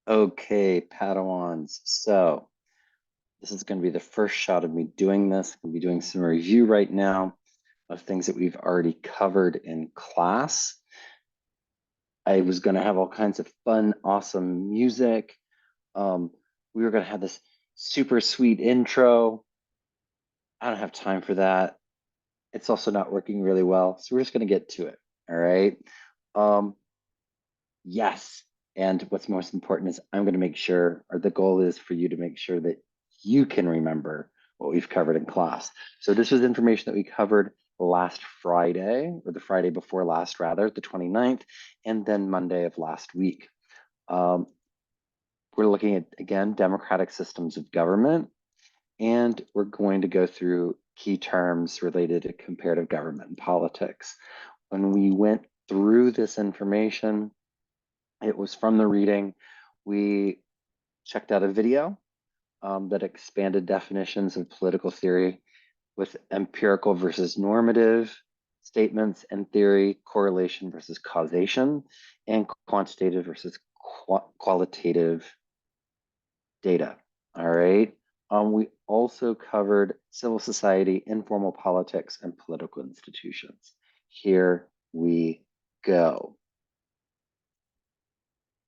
Okay, Padawans. So this is going to be the first shot of me doing this. I'm going to be doing some review right now of things that we've already covered in class. I was going to have all kinds of fun, awesome music. We were going to have this super sweet intro. I don't have time for that. It's also not working really well. So we're just going to get to it. All right. Um, Yes. And what's most important is I'm going to make sure, or the goal is for you to make sure that you can remember what we've covered in class. So this was information that we covered last Friday, or the Friday before last, rather, the 29th, and then Monday of last week. Um, we're looking at, again, democratic systems of government, and we're going to go through key terms related to comparative government and politics. When we went through this information, it was from the reading. We checked out a video that expanded definitions of political theory with empirical versus normative statements and theory, correlation versus causation, and quantitative versus qualitative data. All right. We also covered civil society, informal politics, and political institutions. Here we go.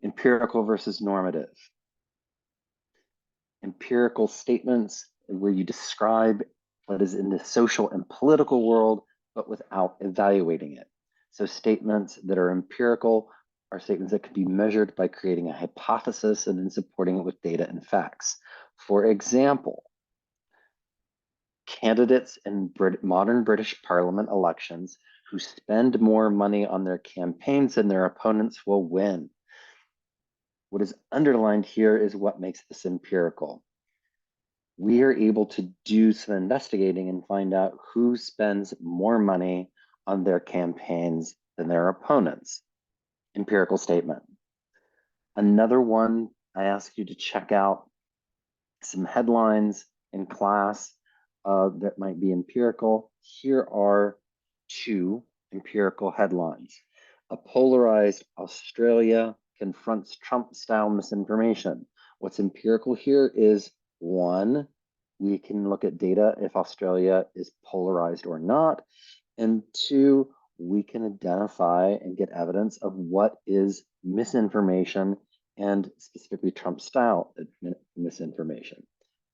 Empirical versus normative. Empirical statements where you describe what is in the social and political world, but without evaluating it. So statements that are empirical are statements that can be measured by creating a hypothesis and then supporting it with data and facts. For example, candidates in modern British Parliament elections who spend more money on their campaigns than their opponents will win. What is underlined here is what makes this empirical. We are able to do some investigating and find out who spends more money on their campaigns than their opponents. Empirical statement. Another one, I ask you to check out some headlines in class that might be empirical. Here are two empirical headlines. A polarized Australia confronts Trump-style misinformation. What's empirical here is one, we can look at data if Australia is polarized or not. And two, we can identify and get evidence of what is misinformation and specifically Trump style misinformation.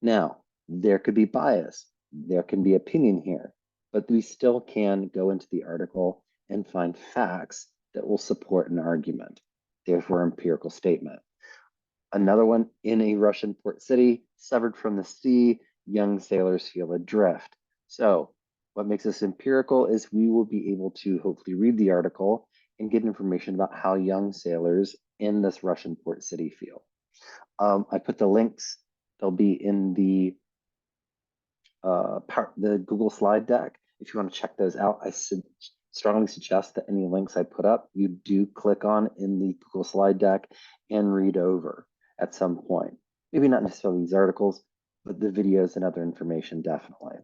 Now, there could be bias, there can be opinion here, but we still can go into the article and find facts that will support an argument. Therefore, empirical statement. Another one, in a Russian port city, severed from the sea, young sailors feel adrift. So what makes this empirical is we will be able to hopefully read the article and get information about how young sailors in this Russian port city feel. I put the links, they'll be in the Google slide deck. If you want to check those out, I strongly suggest that any links I put up, you do click on in the Google slide deck and read over at some point. Maybe not necessarily these articles, but the videos and other information definitely.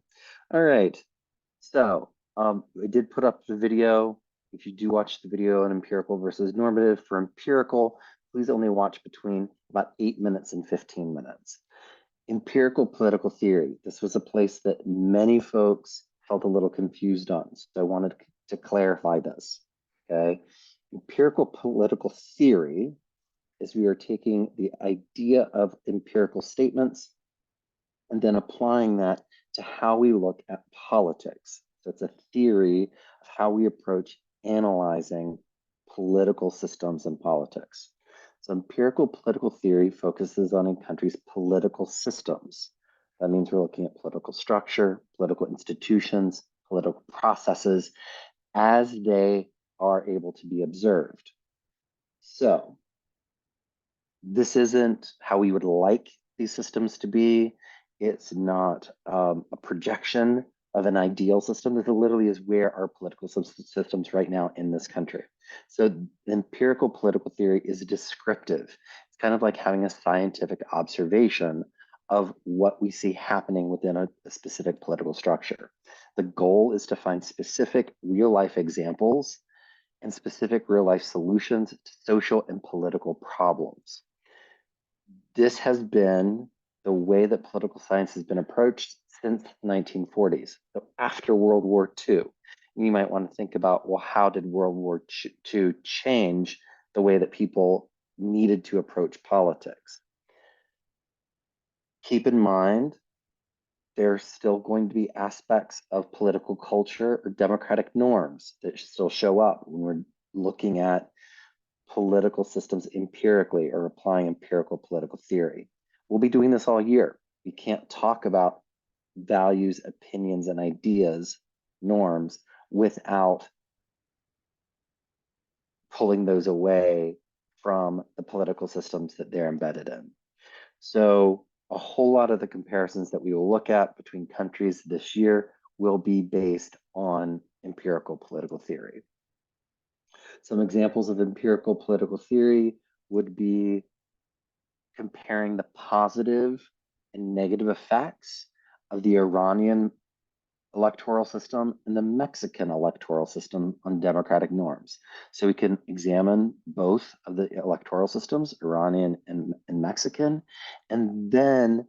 All right, so I did put up the video. If you do watch the video on empirical versus normative, for empirical, please only watch between about 8 minutes and 15 minutes. Empirical political theory. This was a place that many folks felt a little confused on. So I wanted to clarify this, okay? Empirical political theory is we are taking the idea of empirical statements and then applying that to how we look at politics. So it's a theory of how we approach analyzing political systems and politics. So empirical political theory focuses on a country's political systems. That means we're looking at political structure, political institutions, political processes as they are able to be observed. So this isn't how we would like these systems to be. It's not a projection of an ideal system. This literally is where our political systems right now in this country. So empirical political theory is descriptive. It's kind of like having a scientific observation of what we see happening within a specific political structure. The goal is to find specific real life examples and specific real life solutions to social and political problems. This has been the way that political science has been approached since the 1940s. So after World War II, you might want to think about, well, how did World War II change the way that people needed to approach politics? Keep in mind, there's still going to be aspects of political culture or democratic norms that still show up when we're looking at political systems empirically or applying empirical political theory. We'll be doing this all year. We can't talk about values, opinions, and ideas, norms, without pulling those away from the political systems that they're embedded in. So a whole lot of the comparisons that we will look at between countries this year will be based on empirical political theory. Some examples of empirical political theory would be comparing the positive and negative effects of the Iranian electoral system and the Mexican electoral system on democratic norms. So we can examine both of the electoral systems, Iranian and Mexican, and then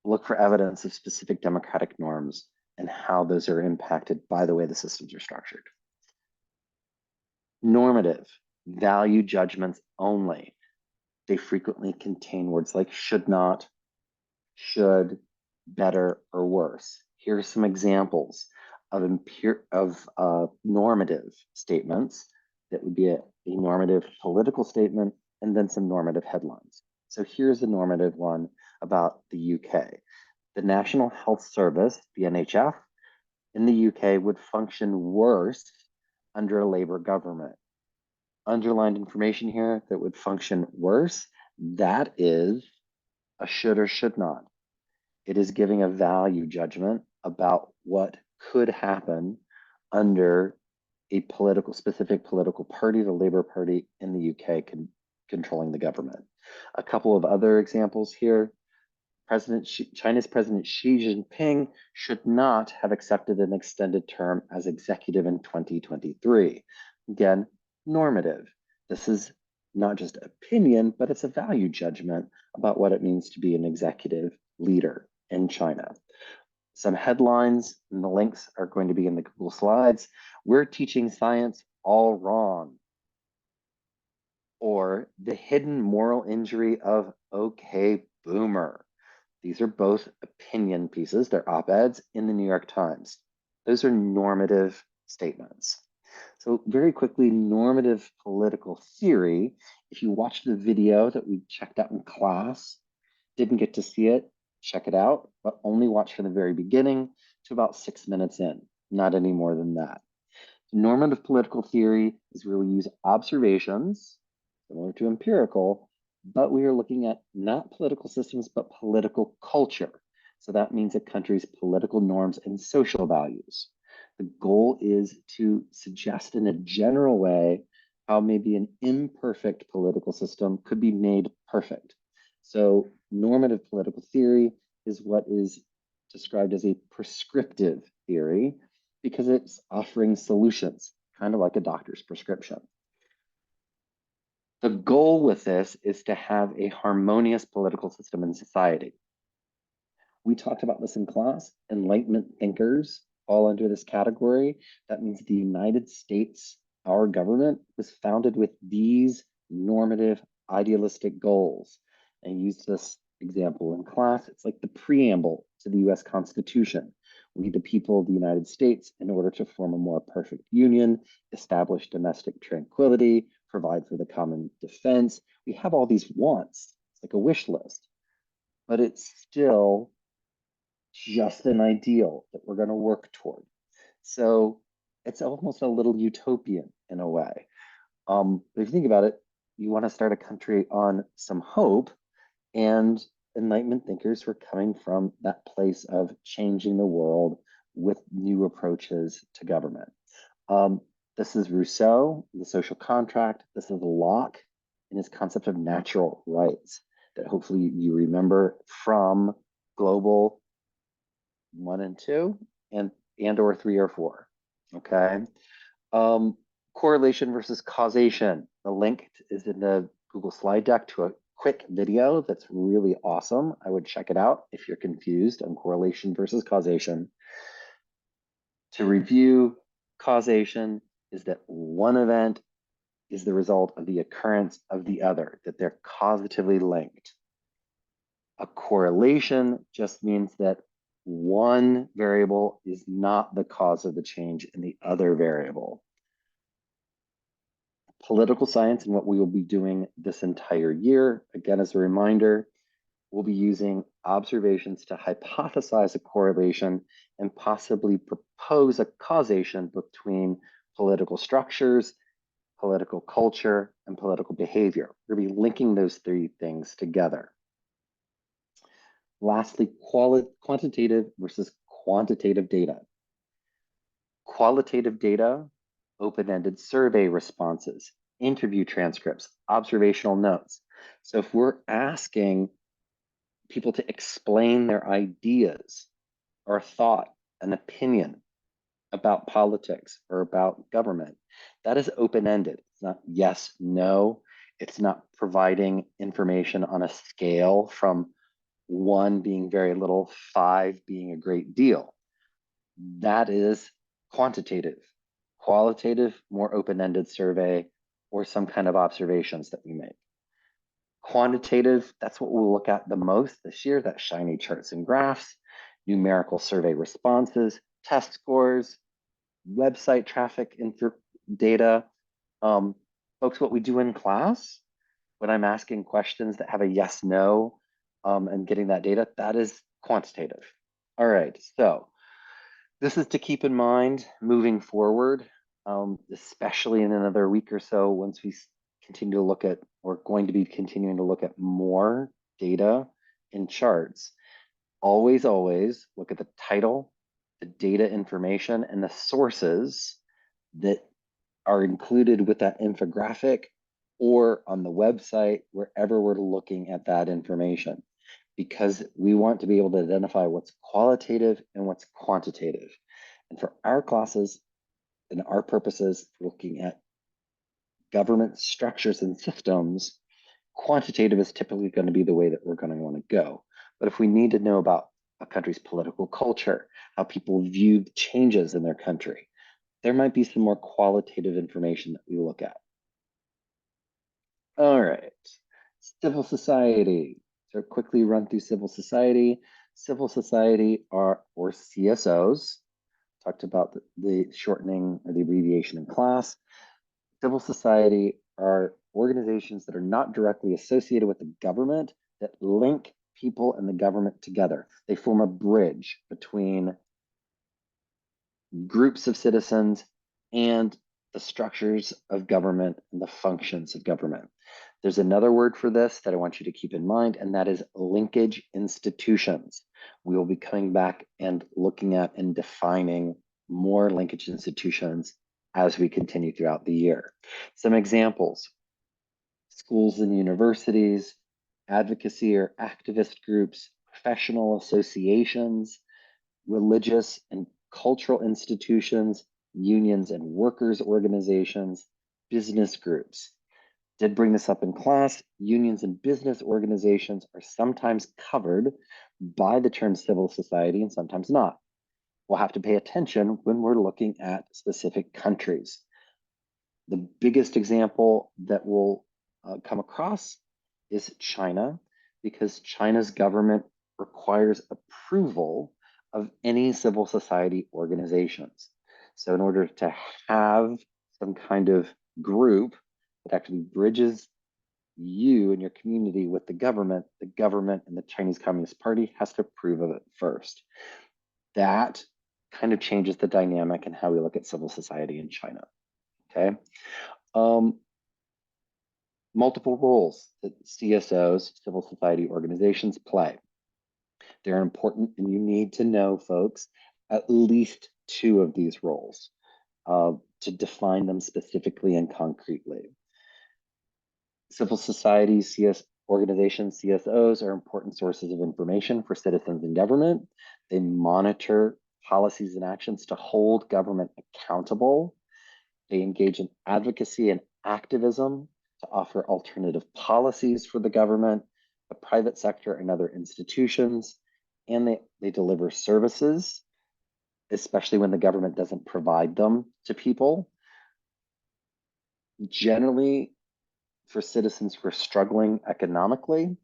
look for evidence of specific democratic norms and how those are impacted by the way the systems are structured. Normative, value judgments only. They frequently contain words like should not, should, better, or worse. Here are some examples of normative statements that would be a normative political statement and then some normative headlines. So here's a normative one about the UK. The National Health Service, the NHS, in the UK would function worse under a Labour government. Underlined information here that would function worse, that is a should or should not. It is giving a value judgment about what could happen under a specific political party, the Labour Party in the UK, controlling the government. A couple of other examples here. China's President Xi Jinping should not have accepted an extended term as executive in 2023. Again, normative. This is not just opinion, but it's a value judgment about what it means to be an executive leader in China. Some headlines and the links are going to be in the Google slides. We're teaching science all wrong. Or the hidden moral injury of OK Boomer. These are both opinion pieces. They're op-eds in the New York Times. Those are normative statements. So very quickly, normative political theory. If you watched the video that we checked out in class, didn't get to see it, check it out, but only watch from the very beginning to about 6 minutes in, not any more than that. Normative political theory is where we use observations, similar to empirical, but we are looking at not political systems, but political culture. So that means a country's political norms and social values. The goal is to suggest in a general way how maybe an imperfect political system could be made perfect. So normative political theory is what is described as a prescriptive theory because it's offering solutions, kind of like a doctor's prescription. The goal with this is to have a harmonious political system in society. We talked about this in class. Enlightenment thinkers fall under this category. That means the United States, our government, was founded with these normative idealistic goals. And use this example in class. It's like the preamble to the US Constitution. We, the people of the United States, in order to form a more perfect union, establish domestic tranquility, provide for the common defense. We have all these wants. It's like a wish list, but it's still just an ideal that we're going to work toward. So it's almost a little utopian in a way. But if you think about it, you want to start a country on some hope, and Enlightenment thinkers were coming from that place of changing the world with new approaches to government. This is Rousseau, the social contract. This is Locke and his concept of natural rights that hopefully you remember from Global 1 and 2 and or 3 or 4. Okay. Correlation versus causation. The link is in the Google slide deck to a quick video that's really awesome. I would check it out if you're confused on correlation versus causation. To review, causation is that one event is the result of the occurrence of the other, that they're causatively linked. A correlation just means that one variable is not the cause of the change in the other variable. Political science and what we will be doing this entire year, again, as a reminder, we'll be using observations to hypothesize a correlation and possibly propose a causation between political structures, political culture, and political behavior. We'll be linking those three things together. Lastly, quantitative versus quantitative data. Qualitative data, open-ended survey responses, interview transcripts, observational notes. So if we're asking people to explain their ideas or thought, an opinion about politics or about government, that is open-ended. It's not yes, no. It's not providing information on a scale from 1 being very little, 5 being a great deal. That is quantitative. Qualitative, more open-ended survey or some kind of observations that we make. Quantitative, that's what we'll look at the most this year, that shiny charts and graphs, numerical survey responses, test scores, website traffic data. Folks, what we do in class, when I'm asking questions that have a yes, no, and getting that data, that is quantitative. All right, so this is to keep in mind moving forward, especially in another week or so, once we continue to look at, we're going to be continuing to look at more data and charts. Always look at the title, the data information, and the sources that are included with that infographic or on the website, wherever we're looking at that information, because we want to be able to identify what's qualitative and what's quantitative. And for our classes and our purposes, looking at government structures and systems, quantitative is typically going to be the way that we're going to want to go. But if we need to know about a country's political culture, how people view changes in their country, there might be some more qualitative information that we look at. All right, civil society. So quickly run through civil society. Civil society or CSOs. Talked about the shortening or the abbreviation in class. Civil society are organizations that are not directly associated with the government that link people and the government together. They form a bridge between groups of citizens and the structures of government and the functions of government. There's another word for this that I want you to keep in mind, and that is linkage institutions. We will be coming back and looking at and defining more linkage institutions as we continue throughout the year. Some examples: schools and universities, advocacy or activist groups, professional associations, religious and cultural institutions, unions and workers' organizations, business groups. Did bring this up in class. Unions and business organizations are sometimes covered by the term civil society and sometimes not. We'll have to pay attention when we're looking at specific countries. The biggest example that we'll come across is China, because China's government requires approval of any civil society organizations. So in order to have some kind of group that actually bridges you and your community with the government and the Chinese Communist Party has to approve of it first. That kind of changes the dynamic and how we look at civil society in China, okay? Multiple roles that CSOs, civil society organizations, play. They're important, and you need to know, folks, at least 2 of these roles to define them specifically and concretely. Civil society organizations, CSOs, are important sources of information for citizens and government. They monitor policies and actions to hold government accountable. They engage in advocacy and activism to offer alternative policies for the government, the private sector, and other institutions. And they deliver services, especially when the government doesn't provide them to people. Generally, for citizens who are struggling economically,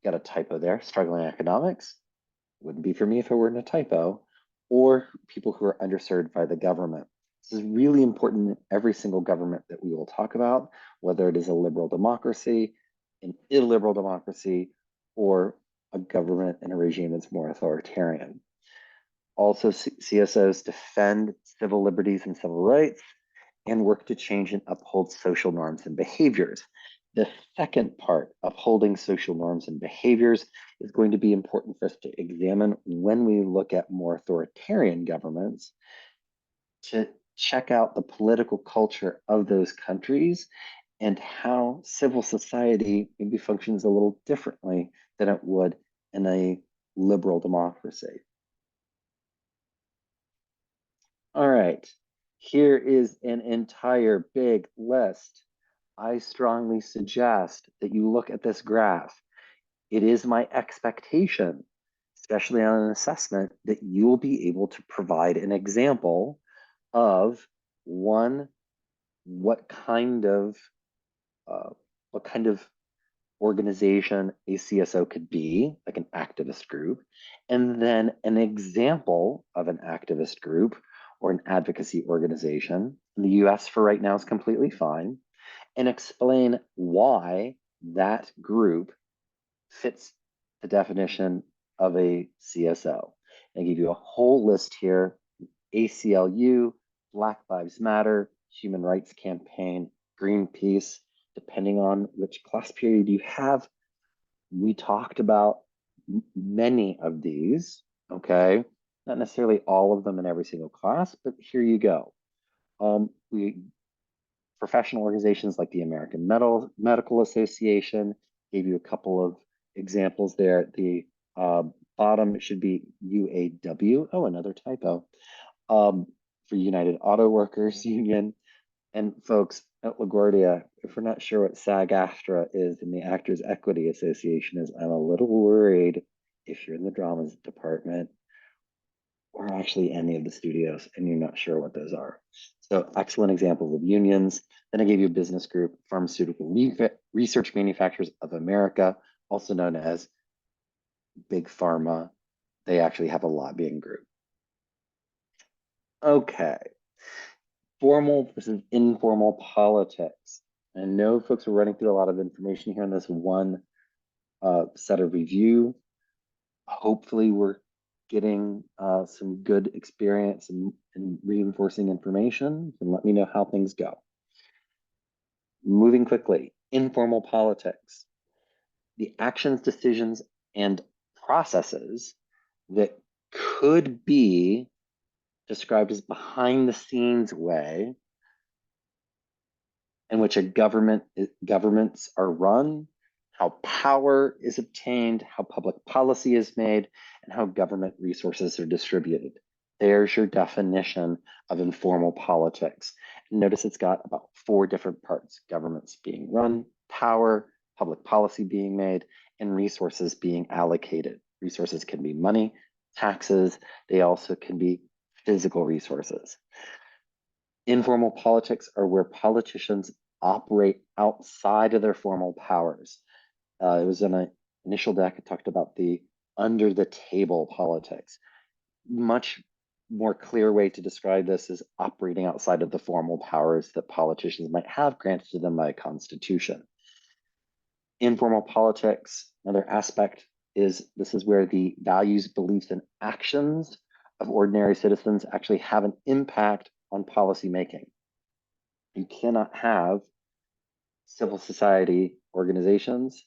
got a typo there, struggling economics, wouldn't be for me if it weren't a typo, or people who are underserved by the government. This is really important in every single government that we will talk about, whether it is a liberal democracy, an illiberal democracy, or a government and a regime that's more authoritarian. Also, CSOs defend civil liberties and civil rights and work to change and uphold social norms and behaviors. The second part, upholding social norms and behaviors, is going to be important for us to examine when we look at more authoritarian governments, to check out the political culture of those countries and how civil society maybe functions a little differently than it would in a liberal democracy. All right, here is an entire big list. I strongly suggest that you look at this graph. It is my expectation, especially on an assessment, that you will be able to provide an example of one, what kind of organization a CSO could be, like an activist group, and then an example of an activist group or an advocacy organization. In the US for right now is completely fine, and explain why that group fits the definition of a CSO. I give you a whole list here: ACLU, Black Lives Matter, Human Rights Campaign, Greenpeace. Depending on which class period you have, we talked about many of these, okay? Not necessarily all of them in every single class, but here you go. Professional organizations like the American Medical Association, gave you a couple of examples there. The bottom should be UAW. Oh, another typo. For United Auto Workers Union. And folks at LaGuardia, if we're not sure what SAG-AFTRA is and the Actors Equity Association is, I'm a little worried if you're in the dramas department or actually any of the studios and you're not sure what those are. So excellent examples of unions. Then I gave you a business group, Pharmaceutical Research Manufacturers of America, also known as Big Pharma. They actually have a lobbying group. Okay, formal versus informal politics. I know folks are running through a lot of information here in this one set of review. Hopefully we're getting some good experience and reinforcing information, and let me know how things go. Moving quickly, informal politics. The actions, decisions, and processes that could be described as behind the scenes way in which governments are run, how power is obtained, how public policy is made, and how government resources are distributed. There's your definition of informal politics. Notice it's got about 4 different parts: governments being run, power, public policy being made, and resources being allocated. Resources can be money, taxes, they also can be physical resources. Informal politics are where politicians operate outside of their formal powers. It was in an initial deck, it talked about the under the table politics. Much more clear way to describe this is operating outside of the formal powers that politicians might have granted to them by a constitution. Informal politics, another aspect, is this is where the values, beliefs, and actions of ordinary citizens actually have an impact on policy making. You cannot have civil society organizations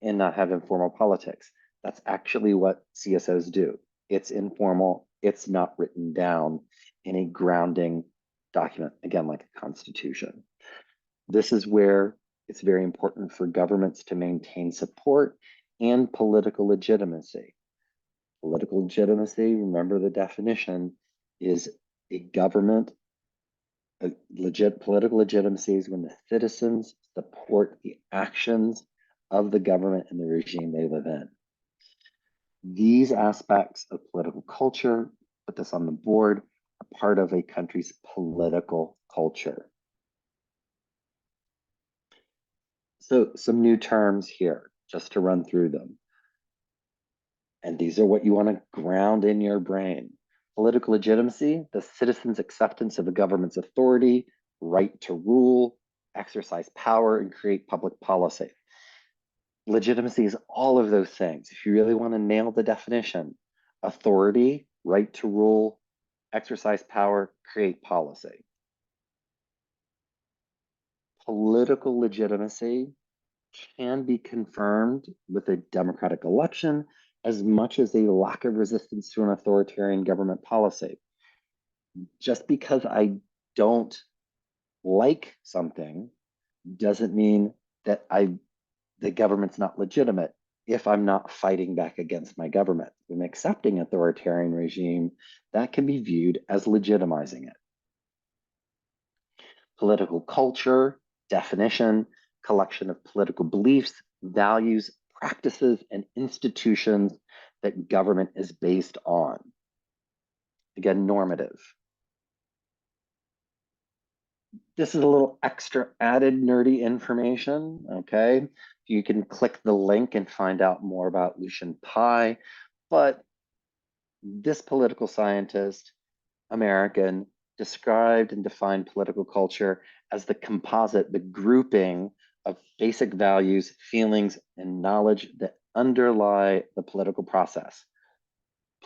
and not have informal politics. That's actually what CSOs do. It's informal, it's not written down in a grounding document, again, like a constitution. This is where it's very important for governments to maintain support and political legitimacy. Political legitimacy, remember the definition, is a government Political legitimacy is when the citizens support the actions of the government and the regime they live in. These aspects of political culture, put this on the board, are part of a country's political culture. So some new terms here, just to run through them. And these are what you want to ground in your brain. Political legitimacy, the citizen's acceptance of a government's authority, right to rule, exercise power, and create public policy. Legitimacy is all of those things. If you really want to nail the definition, authority, right to rule, exercise power, create policy. Political legitimacy can be confirmed with a democratic election as much as a lack of resistance to an authoritarian government policy. Just because I don't like something doesn't mean that the government's not legitimate if I'm not fighting back against my government. When accepting authoritarian regime, that can be viewed as legitimizing it. Political culture, definition, collection of political beliefs, values, practices, and institutions that government is based on. Again, normative. This is a little extra added nerdy information, okay? You can click the link and find out more about Lucian Pye, but this political scientist, American, described and defined political culture as the composite, the grouping of basic values, feelings, and knowledge that underlie the political process.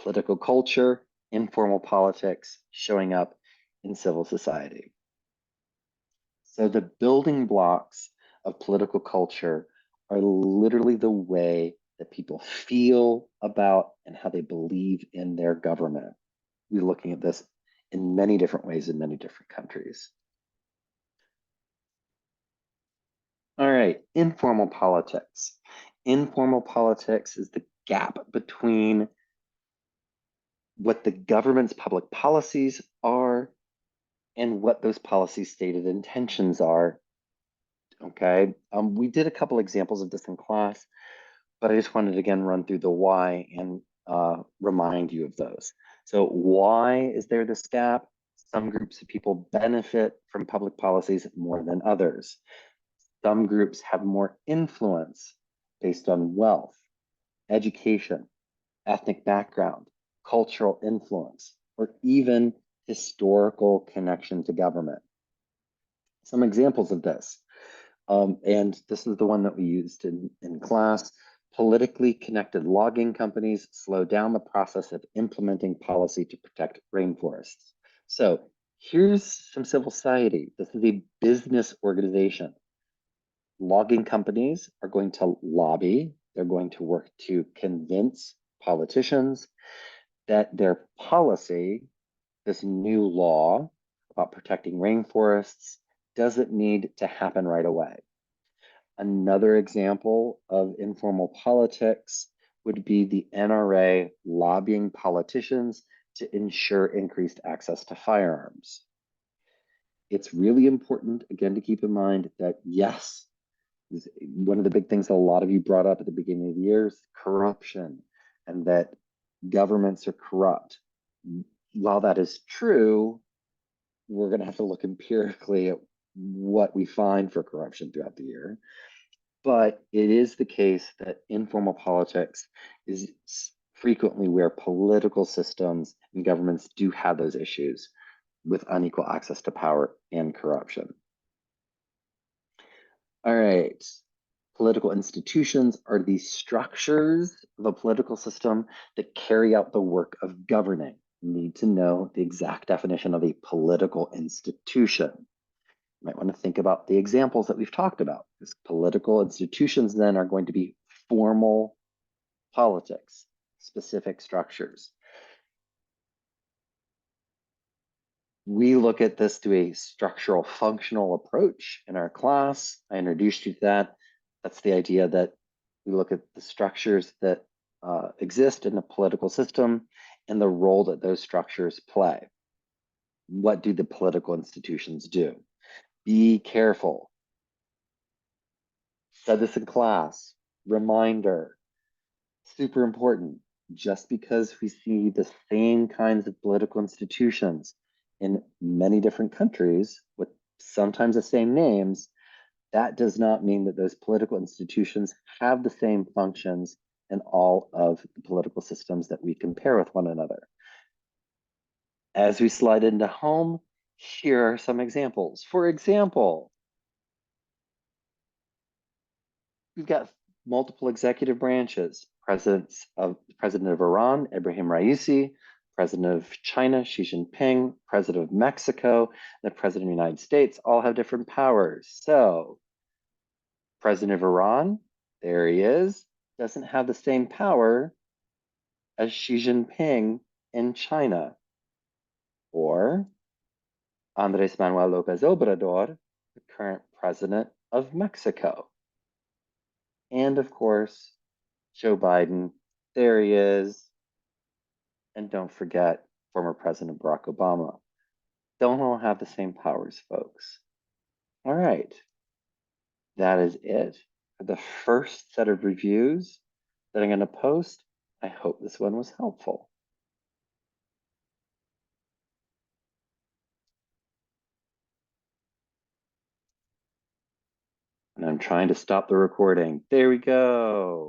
Political culture, informal politics showing up in civil society. So the building blocks of political culture are literally the way that people feel about and how they believe in their government. We're looking at this in many different ways in many different countries. All right, informal politics. Informal politics is the gap between what the government's public policies are and what those policies' stated intentions are. Okay, we did a couple examples of this in class, but I just wanted to again run through the why and remind you of those. So why is there this gap? Some groups of people benefit from public policies more than others. Some groups have more influence based on wealth, education, ethnic background, cultural influence, or even historical connection to government. Some examples of this, and this is the one that we used in class. Politically connected logging companies slow down the process of implementing policy to protect rainforests. So here's some civil society. This is a business organization. Logging companies are going to lobby. They're going to work to convince politicians that their policy, this new law about protecting rainforests, doesn't need to happen right away. Another example of informal politics would be the NRA lobbying politicians to ensure increased access to firearms. It's really important, again, to keep in mind that yes, one of the big things that a lot of you brought up at the beginning of the year is corruption and that governments are corrupt. While that is true, we're going to have to look empirically at what we find for corruption throughout the year. But it is the case that informal politics is frequently where political systems and governments do have those issues with unequal access to power and corruption. All right. Political institutions are the structures of a political system that carry out the work of governing. You need to know the exact definition of a political institution. You might want to think about the examples that we've talked about, because political institutions then are going to be formal politics, specific structures. We look at this through a structural functional approach in our class. I introduced you to that. That's the idea that we look at the structures that exist in the political system and the role that those structures play. What do the political institutions do? Be careful. Said this in class. Reminder, super important. Just because we see the same kinds of political institutions in many different countries with sometimes the same names, that does not mean that those political institutions have the same functions in all of the political systems that we compare with one another. As we slide into home, here are some examples. For example, we've got multiple executive branches. President of Iran, Ibrahim Raisi, President of China, Xi Jinping, President of Mexico, the President of the United States all have different powers. So, President of Iran, there he is, doesn't have the same power as Xi Jinping in China. Or Andres Manuel Lopez Obrador, the current president of Mexico. And of course, Joe Biden, there he is. And don't forget former President Barack Obama. Don't all have the same powers, folks. All right, that is it for the first set of reviews that I'm going to post. I hope this one was helpful. And I'm trying to stop the recording. There we go.